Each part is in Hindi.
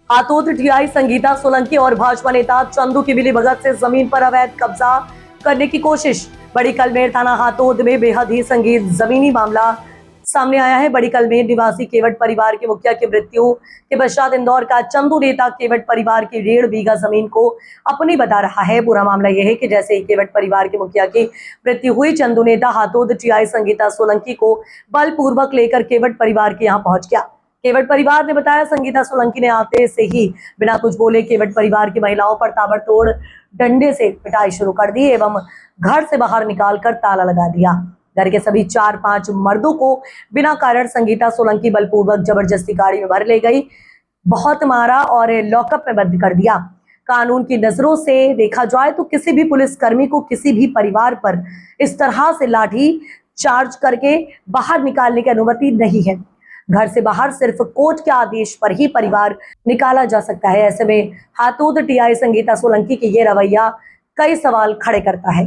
हाथोद टीआई संगीता सोलंकी और भाजपा नेता चंदू की मिलीभगत से जमीन पर अवैध कब्जा करने की कोशिश। बड़ी कलमेर थाना हाथोद में बेहद ही संगीन जमीनी मामला सामने आया है। बड़ी कलमेर निवासी केवट परिवार के मुखिया की मृत्यु के पश्चात इंदौर का चंदू नेता केवट परिवार की 1.5 बीघा जमीन को अपनी बता रहा है। पूरा मामला यह है कि जैसे ही केवट परिवार के मुखिया की मृत्यु हुई, चंदू नेता हाथोद टीआई संगीता सोलंकी को बलपूर्वक लेकर केवट परिवार के यहाँ पहुंच गया। केवट परिवार ने बताया, संगीता सोलंकी ने आते से ही बिना कुछ बोले केवट परिवार की महिलाओं पर ताबड़तोड़ डंडे से पिटाई शुरू कर दी एवं घर से बाहर निकालकर ताला लगा दिया। घर के सभी 4-5 मर्दों को बिना कारण संगीता सोलंकी बलपूर्वक जबरदस्ती गाड़ी में भर ले गई, बहुत मारा और लॉकअप में बंद कर दिया। कानून की नजरों से देखा जाए तो किसी भी पुलिसकर्मी को किसी भी परिवार पर इस तरह से लाठी चार्ज करके बाहर निकालने की अनुमति नहीं है। घर से बाहर सिर्फ कोर्ट के आदेश पर ही परिवार निकाला जा सकता है। ऐसे में हाथोद टीआई संगीता सोलंकी की ये रवैया कई सवाल खड़े करता है।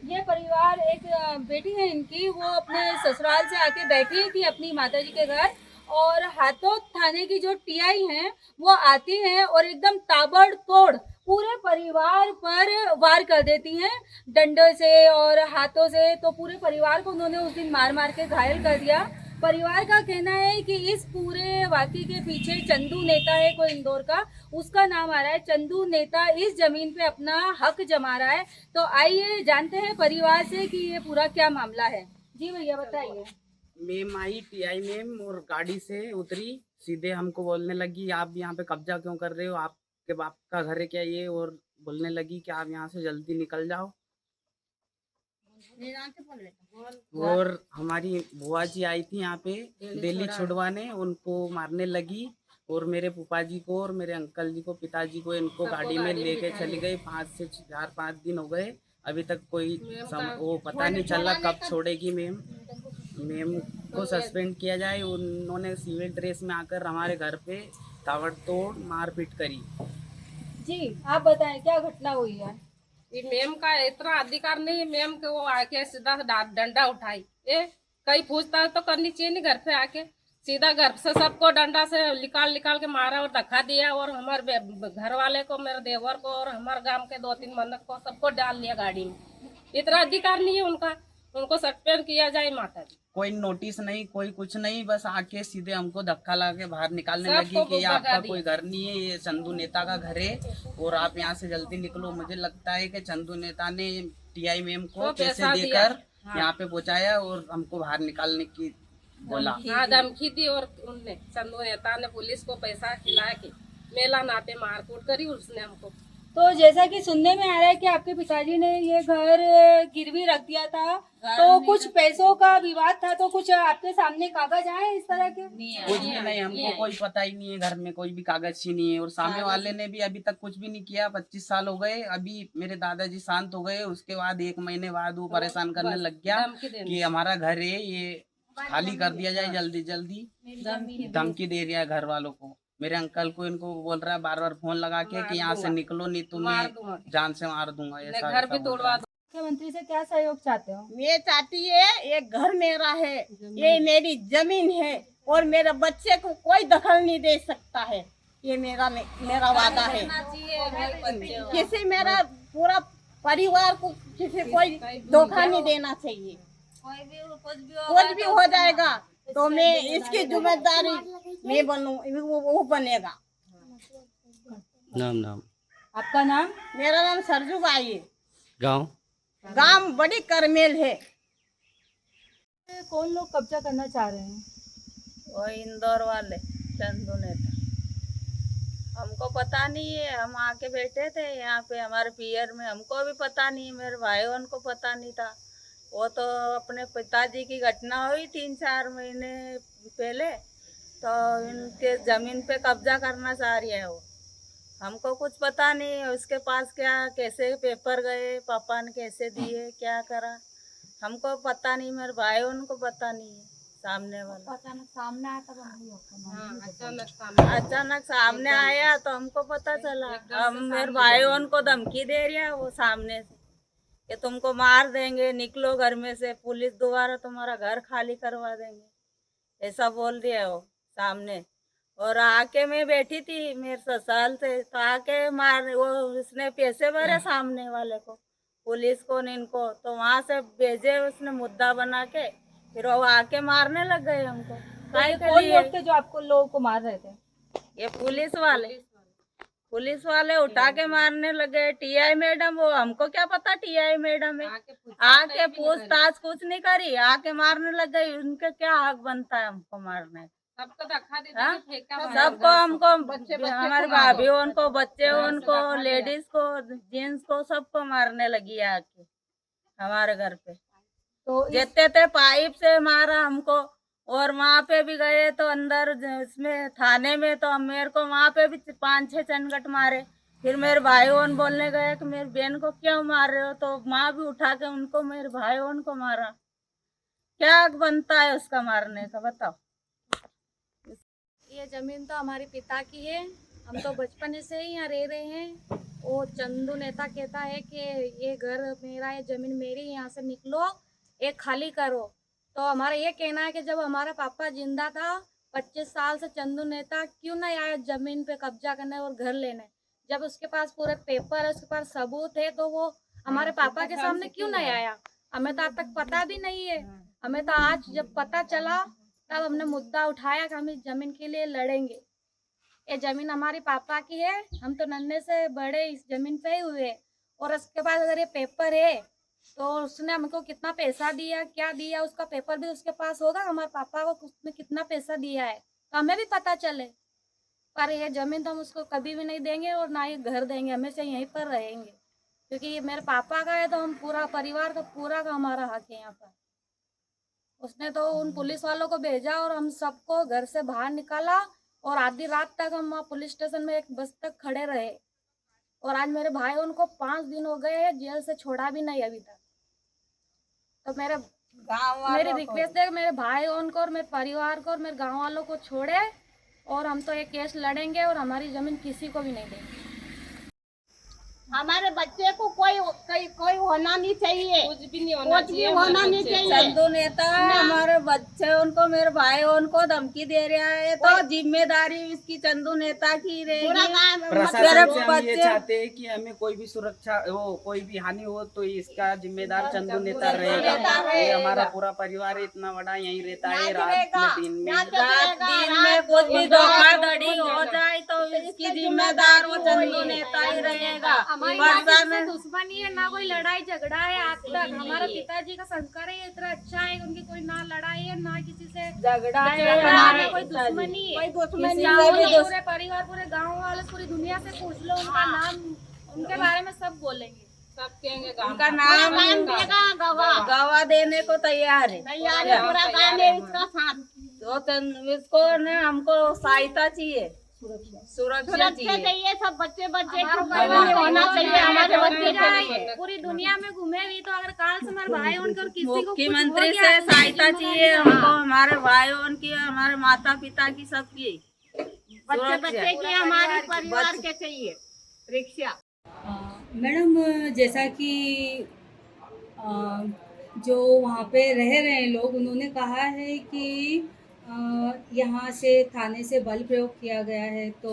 ये परिवार, एक बेटी है इनकी, वो अपने ससुराल से आके बैठी थी अपनी माताजी के घर, और हाथोद थाने की जो टीआई हैं वो आती हैं और एकदम ताबड़तोड़ पूरे परिवार पर वार कर देती हैं डंडे से और हाथों से। तो पूरे परिवार को उन्होंने उस दिन मार मार के घायल कर दिया। परिवार का कहना है कि इस पूरे वाक़ये के पीछे चंदू नेता है कोई इंदौर का, उसका नाम आ रहा है। चंदू नेता इस जमीन पे अपना हक जमा रहा है। तो आइए जानते हैं परिवार से कि ये पूरा क्या मामला है। जी भैया बताइए। मैम आई टीआई मैम और गाड़ी से उतरी, सीधे हमको बोलने लगी आप यहाँ पे कब्जा क्यों कर रहे हो, आपके बाप का घर है क्या ये, और बोलने लगी कि आप यहाँ से जल्दी निकल जाओ। और हमारी बुआ जी आई थी यहाँ पे दिल्ली छुड़वाने, उनको मारने लगी, और मेरे फूफा जी को और मेरे अंकल जी को, पिताजी को, इनको गाड़ी में लेके चली गई। 4-5 दिन हो गए, अभी तक कोई वो पता नहीं चला कब छोड़ेगी मैम। मैम को सस्पेंड किया जाए। उन्होंने सिविल ड्रेस में आकर हमारे घर पे ताबड़तोड़ मारपीट करी। जी आप बताएं क्या घटना हुई है। ये मैम का इतना अधिकार नहीं है, मैम के वो आके सीधा डंडा उठाई। ए कई पूछताछ तो करनी चाहिए नहीं, घर पे आके सीधा घर से सबको डंडा से निकाल निकाल के मारा और धक्का दिया, और हमारे घर वाले को, मेरे देवर को और हमारे गांव के 2-3 मन्नत को सबको डाल लिया गाड़ी में। इतना अधिकार नहीं है उनका, उनको सस्पेंड किया जाए। माता जी कोई नोटिस नहीं, कोई कुछ नहीं, बस आके सीधे हमको धक्का लगा के बाहर निकालने लगी कि ये आपका कोई घर नहीं है, ये चंदू नेता का घर है और आप यहाँ से जल्दी निकलो। मुझे लगता है कि चंदू नेता ने टीआई मैम को पैसे देकर यहाँ पे पहुँचाया और हमको बाहर निकालने की बोला। हाँ, धमकी दी, और उनने चंदू नेता ने पुलिस को पैसा खिला के मेला नाटे मारकूट करी उसने हमको। तो जैसा कि सुनने में आ रहा है कि आपके पिताजी ने ये घर गिरवी रख दिया था, तो कुछ पैसों का विवाद था, तो कुछ आपके सामने कागज आए इस तरह के? कुछ भी नहीं, हमको कोई पता ही नहीं है, घर में कोई भी कागज ही नहीं है, और सामने वाले ने भी अभी तक कुछ भी नहीं किया। 25 साल हो गए, अभी मेरे दादाजी शांत हो गए, उसके बाद 1 महीने बाद वो परेशान करने लग गया कि हमारा घर है ये खाली कर दिया जाए जल्दी जल्दी। धमकी दे रहा है घर वालों को, मेरे अंकल को, इनको बोल रहा है बार बार फोन लगा के कि यहाँ से निकलो नहीं तो मैं जान से मार दूंगा। ऐसा घर भी तोड़वा दो। मुख्यमंत्री से क्या सहयोग चाहते हो? मैं चाहती है ये घर मेरा है, ये मेरी जमीन है, और मेरे बच्चे को कोई दखल नहीं दे सकता है। ये मेरा वादा है। किसी मेरा पूरा परिवार को किसी कोई धोखा नहीं देना चाहिए। कुछ भी हो जाएगा तो मैं इसकी जिम्मेदारी मैं बनूं, वो बनेगा। नाम आपका नाम? मेरा नाम सरजू बाई है। गांव बड़ी करमेल है। कौन लोग कब्जा करना चाह रहे हैं? वो इंदौर वाले चंदू नेता। हमको पता नहीं है, हम आके बैठे थे यहाँ पे हमारे पियर में, हमको भी पता नहीं, मेरे भाइयों को पता नहीं था। वो तो अपने पिताजी की घटना हुई 3-4 महीने पहले, तो इनके ज़मीन पे कब्जा करना चाह रही है वो। हमको कुछ पता नहीं उसके पास क्या कैसे पेपर गए, पापा ने कैसे दिए, क्या करा, हमको पता नहीं, मेरे भाइयों को पता नहीं है। सामने वाला अचानक सामने आया था, अचानक सामने आया तो हमको पता चला। हम मेरे भाइयों को धमकी दे रही है वो सामने से कि तुमको मार देंगे, निकलो घर में से, पुलिस दोबारा तुम्हारा घर खाली करवा देंगे, ऐसा बोल दिया वो सामने। और आके मैं बैठी थी मेरे ससुराल से, तो आके मार वो उसने पैसे भरे सामने वाले को, पुलिस को न इनको, तो वहां से भेजे उसने मुद्दा बना के, फिर वो आके मारने लग गए हमको। काहे के कौन लिए? लोग थे जो आपको लोगों को मार रहे थे? ये पुलिस वाले उठा के मारने लगे। टीआई मैडम, वो हमको क्या पता टीआई मैडम है, आके पूछताछ कुछ नहीं करी, आके मारने लग गई। उनके क्या हक बनता है हमको मारने का? सबको धक्का दे हाँ? दे फेंका बाहर। सबको, हमको, हमारे भाभी उनको, बच्चे उनको, लेडीज को, जेंट्स को, सबको मारने लगी है आके हमारे घर पे। तो जितने थे पाइप से मारा हमको, और वहाँ पे भी गए तो अंदर इसमें थाने में, तो मेरे को वहाँ पे भी 5-6 चनगट मारे। फिर मेरे भाई बहन बोलने गए कि मेरी बहन को क्यों मार रहे हो, तो माँ भी उठा के उनको, मेरे भाई बहन को मारा। क्या हक बनता है उसका मारने का, बताओ। ये जमीन तो हमारे पिता की है, हम तो बचपन से ही यहाँ रह रहे हैं। वो चंदू नेता कहता है कि ये घर मेरा, ये जमीन मेरी, यहाँ से निकलो, ये खाली करो। तो हमारा ये कहना है कि जब हमारा पापा जिंदा था 25 साल से चंदू नेता क्यों नहीं आया जमीन पे कब्जा करने और घर लेने? जब उसके पास पूरे पेपर है, उसके पास सबूत है, तो वो हमारे पापा के सामने क्यों नहीं आया? हमें तो आज तक पता भी नहीं है। हमें तो आज जब पता चला तब हमने मुद्दा उठाया कि हम इस जमीन के लिए लड़ेंगे। ये जमीन हमारे पापा की है, हम तो नन्हे से बड़े इस जमीन पे ही हुए। और उसके बाद अगर ये पेपर है तो उसने हमको कितना पैसा दिया, क्या दिया, उसका पेपर भी उसके पास होगा, हमारे पापा को उसने कितना पैसा दिया है, तो हमें भी पता चले। पर ये जमीन तो हम उसको कभी भी नहीं देंगे और ना ही घर देंगे, हमेशा यहीं पर रहेंगे, क्योंकि ये मेरे पापा का है, तो हम पूरा परिवार का पूरा का हमारा हक है यहाँ पर। उसने तो उन पुलिस वालों को भेजा और हम सबको घर से बाहर निकाला, और आधी रात तक हम वहाँ पुलिस स्टेशन में 1 बजे तक खड़े रहे। और आज मेरे भाई उनको 5 दिन हो गए हैं, जेल से छोड़ा भी नहीं अभी तक। तो मेरी रिक्वेस्ट है कि मेरे भाई उनको और मेरे परिवार को और मेरे गांव वालों को छोड़े, और हम तो ये केस लड़ेंगे और हमारी जमीन किसी को भी नहीं देंगे। हमारे बच्चे को कोई होना नहीं चाहिए, कुछ भी नहीं होना कुछ भी चाहिए। होना हमारे नहीं बच्चे को। चाहिए। चंदू नेता हमारे बच्चे उनको, मेरे भाई उनको धमकी दे रहा है, तो जिम्मेदारी इसकी चंदू नेता की पूरा रहेगी। काम प्रशासन से हम ये बच्चे- चाहते हैं कि हमें कोई भी सुरक्षा हो, कोई भी हानि हो तो इसका जिम्मेदार चंदू नेता रहेगा। ये हमारा पूरा परिवार इतना बड़ा यहीं रहता है, रात में दिन में। रात दिन में कुछ भी धोखाधड़ी हो जाए तो इसकी जिम्मेदार वो चंदू नेता ही रहेगा। हमारी वर्षा ना में दुश्मनी है, ना कोई लड़ाई झगड़ा है आज तक। हमारे पिताजी का संस्कार है इतना अच्छा है, उनकी कोई ना लड़ाई है, ना किसी से झगड़ा है, झगड़ा हमारे है, कोई पिताजी। दुश्मनी है। कोई दुश्मनी किसी जाओ से भी ना, पूरे परिवार, पूरे गांव वाले, पूरी दुनिया से पूछ लो उनका नाम, उनके बारे में सब बोलेंगे। सब कहेंगे गाँव उनका का। नाम देगा गवाह गवाह देने को तैयार है। तैयार है, पूरा काम है इसका साथ। तो इसको ना हमको सहायता चाहिए, सुरक्षा चाहिए। चाहिए, सब बच्चे को हमारा कोई परिवार नहीं होना चाहिए, हमारे बच्चे के जाए, लिए। पूरी दुनिया में घूमे भी, तो अगर काल से हमारे भाई उनकर किसी को कुछ हो मुख्यमंत्री गया, से तो सहायता जिम्मेदारी चाहिए है। हमको, हमारे भाई बहन की, हमारे माता पिता की, सबकी बच्चे की हमारे परिवार के चाहिए रिक्शा। मैडम, जैसा कि जो वहाँ पे रह रहे हैं लोग, उन्होंने कहा है कि यहाँ से थाने से बल प्रयोग किया गया है, तो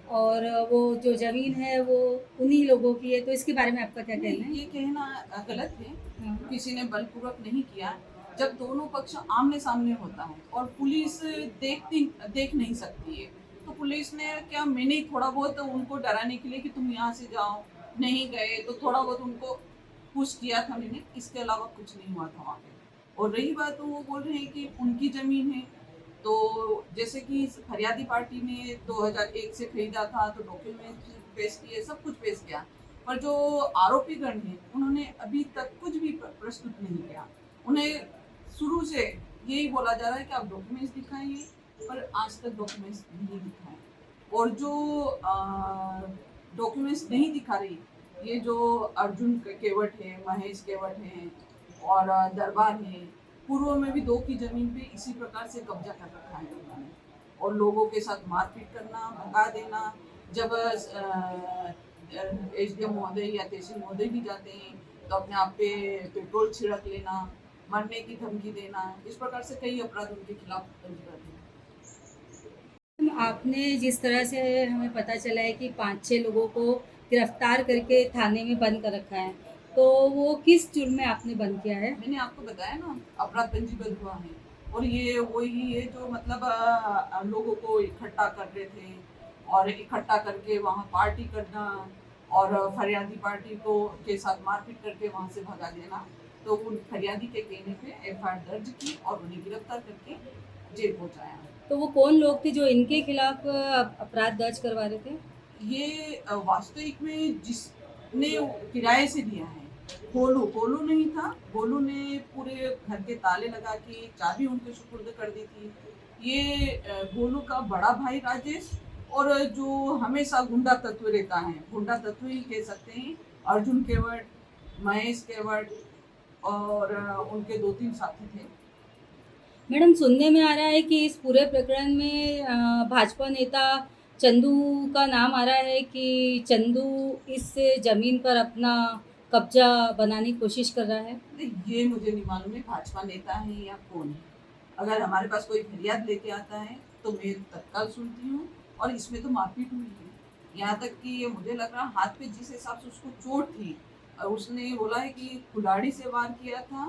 और वो जो ज़मीन है वो उन्हीं लोगों की है, तो इसके बारे में आपका क्या कहना है? ये कहना गलत है। हाँ। किसी ने बलपूर्वक नहीं किया। जब दोनों पक्ष आमने सामने होता है और पुलिस देख नहीं सकती है, तो पुलिस ने क्या, मैंने थोड़ा बहुत उनको डराने के लिए कि तुम यहाँ से जाओ, नहीं गए तो थोड़ा बहुत उनको पुश किया था मैंने, इसके अलावा कुछ नहीं हुआ था वहाँ पे। और रही बात, तो वो बोल रहे हैं कि उनकी ज़मीन है, तो जैसे कि फरियादी पार्टी ने 2001 से खरीदा था, तो डॉक्यूमेंट पेश किए, सब कुछ पेश किया, पर जो आरोपी गण हैं उन्होंने अभी तक कुछ भी प्रस्तुत नहीं किया। उन्हें शुरू से यही बोला जा रहा है कि आप डॉक्यूमेंट्स दिखाएंगे, पर आज तक डॉक्यूमेंट्स नहीं दिखाए। और जो डॉक्यूमेंट्स नहीं दिखा रही, ये जो अर्जुन केवट है, महेश केवट हैं और दरबार है, पूर्व में भी 2 की ज़मीन पे इसी प्रकार से कब्जा कर रखा है उन्होंने, और लोगों के साथ मारपीट करना, भगा देना। जब एसडीएम महोदय या तहसील महोदय भी जाते हैं तो अपने आप पे पेट्रोल छिड़क लेना, मरने की धमकी देना, इस प्रकार से कई अपराध उनके खिलाफ पंजीबद्ध हैं। आपने जिस तरह से हमें पता चला है कि 5-6 लोगों को गिरफ्तार करके थाने में बंद कर रखा है, तो वो किस जुर्म में आपने बंद किया है? मैंने आपको बताया ना, अपराध पंजीबद्ध हुआ है। और ये वही है जो मतलब लोगों को इकट्ठा कर रहे थे और इकट्ठा करके वहाँ पार्टी करना और फरियादी पार्टी को के साथ मारपीट करके वहाँ से भगा देना। तो उन फरियादी के कहने पे एफआईआर दर्ज की और उन्हें गिरफ्तार करके जेल पहुँचाया। तो वो कौन लोग थे जो इनके खिलाफ अपराध दर्ज करवा रहे थे? ये वास्तविक में जिसने किराए से लिया है, गोलू नहीं था। गोलू ने पूरे घर के ताले लगा के चाबी उनके सुपुर्द कर दी थी। ये गोलू का बड़ा भाई राजेश और जो हमेशा गुंडा तत्व रहता है, गुंडा तत्व ही कह सकते हैं, अर्जुन केवट, महेश केवट और उनके 2-3 साथी थे। मैडम, सुनने में आ रहा है कि इस पूरे प्रकरण में भाजपा नेता चंदू का नाम आ रहा है कि चंदू इस ज़मीन पर अपना कब्जा बनाने की कोशिश कर रहा है। नहीं, ये मुझे नहीं मालूम है भाजपा नेता है या कौन है। अगर हमारे पास कोई फरियाद लेके आता है तो मैं तत्काल सुनती हूँ। और इसमें तो मारपीट हुई है, यहाँ तक कि ये मुझे लग रहा हाथ पे जिस हिसाब से उसको चोट थी, उसने बोला है कि कुल्हाड़ी से वार किया था,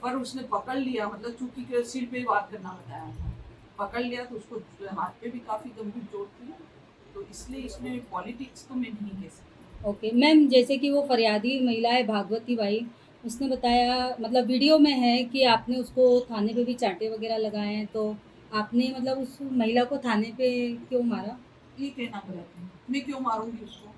पर उसने पकड़ लिया, मतलब चूंकि के सिर पे वार करना बताया था, पकड़ लिया तो उसको हाथ पे भी काफ़ी गंभीर चोट थी। तो इसलिए इसमें पॉलिटिक्स तो मैं नहीं कह सकती। ओके मैम, जैसे कि वो फरियादी महिला है भागवती बाई, उसने बताया, मतलब वीडियो में है कि आपने उसको थाने पे भी चांटे वगैरह लगाए हैं, तो आपने मतलब उस महिला को थाने पे क्यों मारा? ये कहना गलत है, मैं क्यों मारूंगी उसको?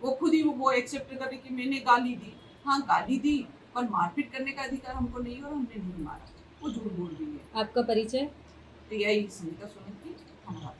वो खुद ही वो एक्सेप्ट करे कि मैंने गाली दी। हाँ, गाली दी, पर मारपीट करने का अधिकार हमको नहीं है और हमने नहीं मारा। वो झूठ बोल रही है। आपका परिचय? तो यही सुनीता सोलंकी, हमारा